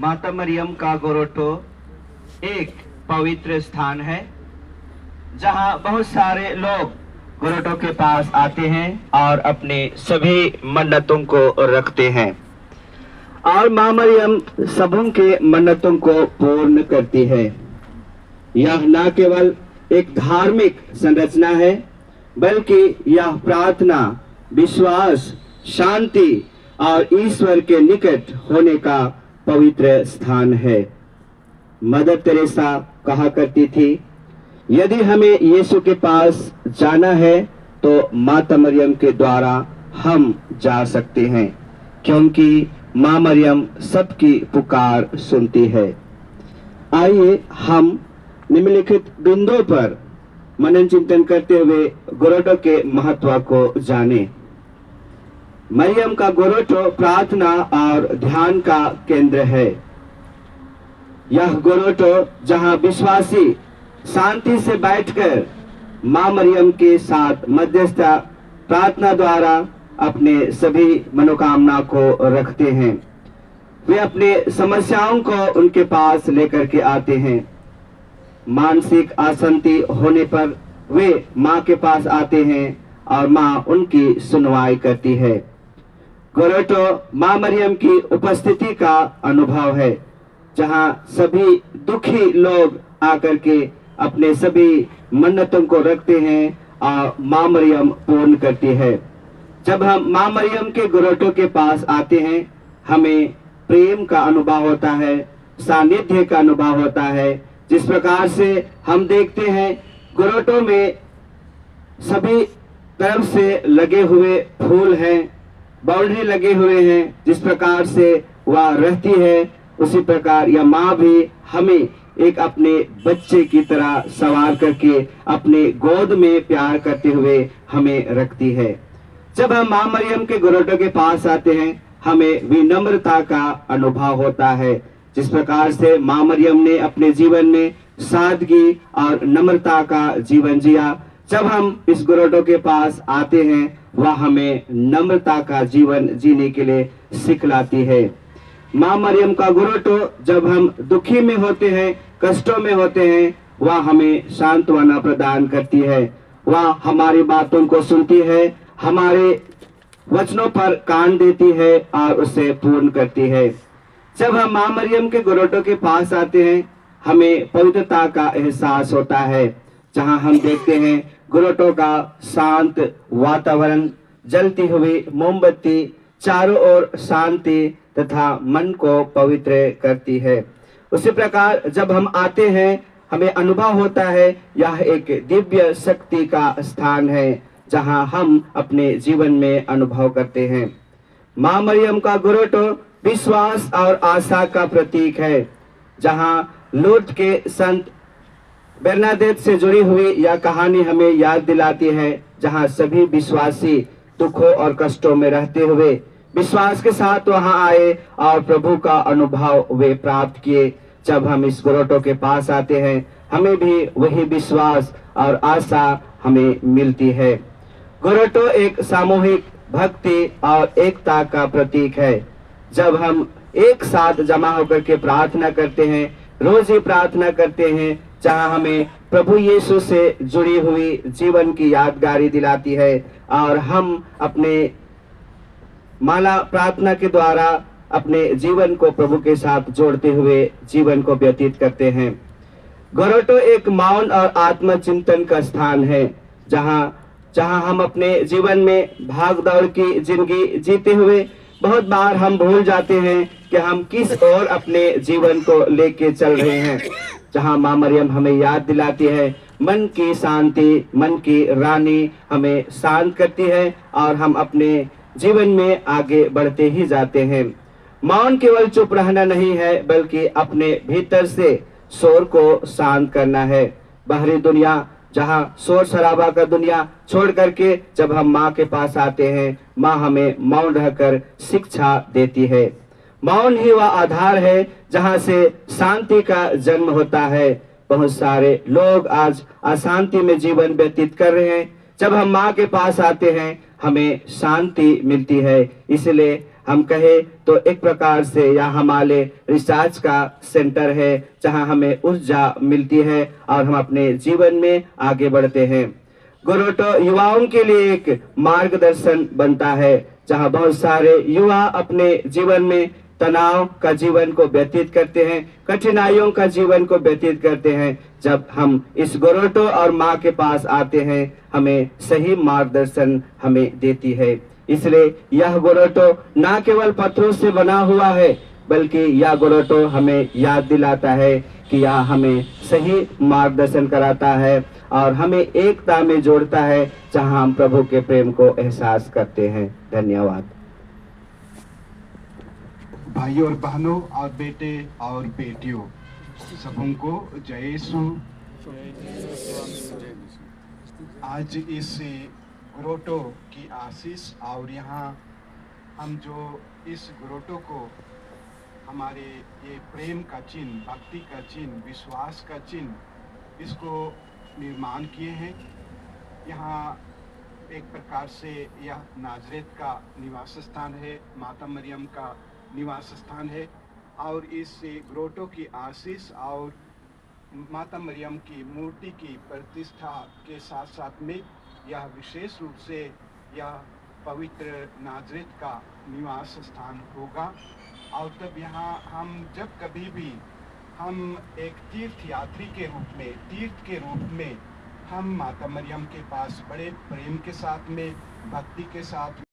माता मरियम का गोरोटो एक पवित्र स्थान है जहां बहुत सारे लोग गोरोटो के पास आते हैं और अपने सभी मन्नतों को रखते हैं और मां मरियम सबों के मन्नतों को पूर्ण करती है। यह न केवल एक धार्मिक संरचना है बल्कि यह प्रार्थना, विश्वास, शांति और ईश्वर के निकट होने का पवित्र स्थान है। मदर तेरेसा कहा करती थी, यदि हमें यीशु के पास जाना है तो माता मरियम के द्वारा हम जा सकते हैं, क्योंकि मां मरियम सबकी पुकार सुनती है। आइए हम निम्नलिखित बिंदुओं पर मनन चिंतन करते हुए गोरोटो के महत्व को जानें। मरियम का गोरोटो प्रार्थना और ध्यान का केंद्र है। यह गोरोटो जहां विश्वासी शांति से बैठकर मां मरियम के साथ मध्यस्थता प्रार्थना द्वारा अपने सभी मनोकामना को रखते हैं। वे अपने समस्याओं को उनके पास लेकर के आते हैं। मानसिक अशांति होने पर वे मां के पास आते हैं और मां उनकी सुनवाई करती है। गोरोटो मां मरियम की उपस्थिति का अनुभव है, जहां सभी दुखी लोग आकर के अपने सभी मन्नतों को रखते हैं और मां मरियम पूर्ण करती है। जब हम मां मरियम के गोरोटो के पास आते हैं, हमें प्रेम का अनुभव होता है, सानिध्य का अनुभव होता है। जिस प्रकार से हम देखते हैं गोरोटो में सभी तरफ से लगे हुए फूल हैं, बाउंड्री लगे हुए हैं, जिस प्रकार से वह रहती है उसी प्रकार यह माँ भी हमें एक अपने बच्चे की तरह सवार करके अपने गोद में प्यार करते हुए हमें रखती है। जब हम मां मरियम के गोरोटो के पास आते हैं, हमें विनम्रता का अनुभव होता है। जिस प्रकार से मां मरियम ने अपने जीवन में सादगी और नम्रता का जीवन जिया, जब हम इस गोरोटो के पास आते हैं वह हमें नम्रता का जीवन जीने के लिए सिखलाती है। मां मरियम का गोरोटो जब हम दुखी में होते हैं, कष्टों में होते हैं, वह हमें सांत्वना प्रदान करती है। वह हमारी बातों को सुनती है, हमारे वचनों पर कान देती है और उसे पूर्ण करती है। जब हम मां मरियम के गोरोटो के पास आते हैं, हमें पवित्रता का एहसास होता है, जहां हम देखते हैं गोरोटो का शांत वातावरण, जलती हुई मोमबत्ती चारों ओर शांति तथा मन को पवित्र करती है। उसी प्रकार जब हम आते हैं, हमें अनुभव होता है यह एक दिव्य शक्ति का स्थान है, जहां हम अपने जीवन में अनुभव करते हैं। मां मरियम का गोरोटो विश्वास और आशा का प्रतीक है, जहां लूर्द के संत बेर्नाडेट से जुड़ी हुई यह कहानी हमें याद दिलाती है, जहां सभी विश्वासी दुखों और कष्टों में रहते हुए विश्वास के साथ वहां आए और प्रभु का अनुभव वे प्राप्त किए। जब हम इस गोरोटो के पास आते हैं, हमें भी वही विश्वास और आशा हमें मिलती है। गोरोटो एक सामूहिक भक्ति और एकता का प्रतीक है। जब हम एक साथ जमा होकर के प्रार्थना करते हैं, रोज ही प्रार्थना करते हैं, जहां हमें प्रभु यीशु से जुड़ी हुई जीवन की यादगारी दिलाती है और हम अपने माला प्रार्थना के द्वारा अपने जीवन को प्रभु के साथ जोड़ते हुए जीवन को व्यतीत करते हैं। गोरोटो एक मौन और आत्मचिंतन का स्थान है, जहां जहां हम अपने जीवन में भाग दौड़ की जिंदगी जीते हुए बहुत बार हम भूल जाते हैं कि हम किस ओर अपने जीवन को लेके चल रहे हैं। जहां माँ मरियम हमें याद दिलाती है, मन की शांति, मन की रानी हमें शांत करती है और हम अपने जीवन में आगे बढ़ते ही जाते हैं। मौन केवल चुप रहना नहीं है, बल्कि अपने भीतर से शोर को शांत करना है। बाहरी दुनिया, जहां शोर शराबा का दुनिया छोड़ करके जब हम माँ के पास आते हैं, माँ हमें मौन रहकर शिक्षा देती है। मौन ही वह आधार है जहां से शांति का जन्म होता है। बहुत सारे लोग आज अशांति में जीवन व्यतीत कर रहे हैं। जब हम माँ के पास आते हैं, हमें शांति मिलती है। इसलिए हम कहे तो एक प्रकार से यह हमारे रिचार्ज का सेंटर है, जहां हमें ऊर्जा मिलती है और हम अपने जीवन में आगे बढ़ते हैं। गोरोटो युवाओं के लिए एक मार्गदर्शन बनता है, जहां बहुत सारे युवा अपने जीवन में तनाव का जीवन को व्यतीत करते हैं, कठिनाइयों का जीवन को व्यतीत करते हैं। जब हम इस गोरोटो और माँ के पास आते हैं, हमें सही मार्गदर्शन हमें देती है। इसलिए यह गोरोटो न केवल पत्थरों से बना हुआ है, बल्कि यह गोरोटो हमें याद दिलाता है कि यह हमें सही मार्गदर्शन कराता है और हमें एकता में जोड़ता है, जहां हम प्रभु के प्रेम को एहसास करते हैं। धन्यवाद। भाइयों और बहनों और बेटे और बेटियों, सबों को जय यीशु। आज इस ग्रोटो की आशीष और यहाँ हम जो इस ग्रोटो को हमारे ये प्रेम का चिन्ह, भक्ति का चिन्ह, विश्वास का चिन्ह, इसको निर्माण किए हैं। यहाँ एक प्रकार से यह नाजरेत का निवास स्थान है, माता मरियम का निवास स्थान है और इस ग्रोटो की आशीष और माता मरियम की मूर्ति की प्रतिष्ठा के साथ साथ में यह विशेष रूप से यह पवित्र नाजरेत का निवास स्थान होगा। और तब यहाँ हम जब कभी भी हम एक तीर्थ यात्री के रूप में, तीर्थ के रूप में हम माता मरियम के पास बड़े प्रेम के साथ में, भक्ति के साथ